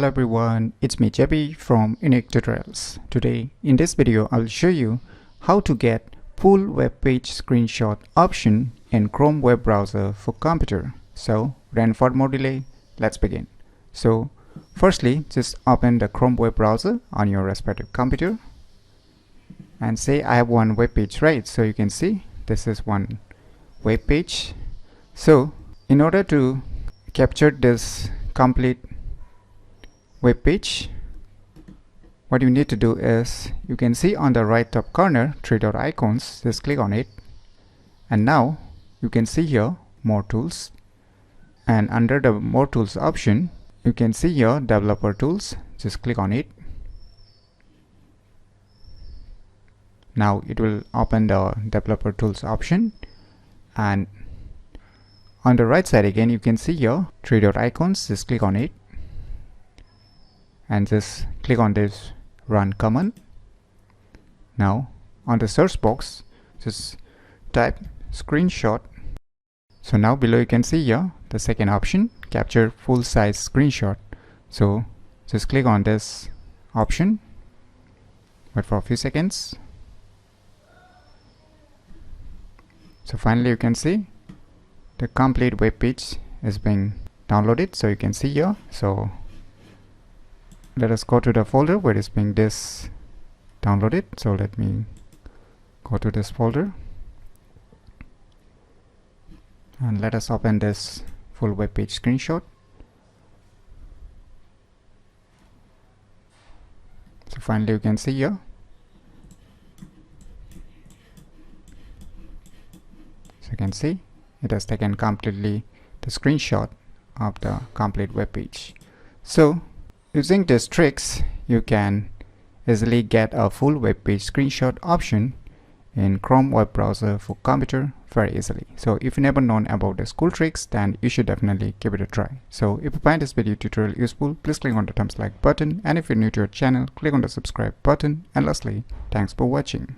Hello everyone, it's me JB from UniqueTutorials. Today in this video I'll show you how to get full web page screenshot option in Chrome web browser for computer. So without further more delay, let's begin. So firstly, just open the Chrome web browser on your respective computer and say I have one web page, right? So you can see this is one web page. So in order to capture this complete web page, what you need to do is, you can see on the right top corner 3 dot icons. Just click on it, and now you can see here more tools, and under the more tools option you can see here developer tools. Just click on it. Now it will open the developer tools option, and on the right side again you can see here 3 dot icons. Just click on it and just click on this run command. Now on the search box just type screenshot. So now below you can see here the second option, capture full size screenshot. So just click on this option, wait for a few seconds. So finally you can see the complete web page is being downloaded. So you can see here. So let us go to the folder where it's being this downloaded. So let me go to this folder and let us open this full web page screenshot. So finally you can see here. So you can see it has taken completely the screenshot of the complete web page. So using these tricks, you can easily get a full web page screenshot option in Chrome web browser for computer very easily. So if you never known about these cool tricks, then you should definitely give it a try. So if you find this video tutorial useful, please click on the thumbs like button, and if you're new to our channel, click on the subscribe button, and lastly, thanks for watching.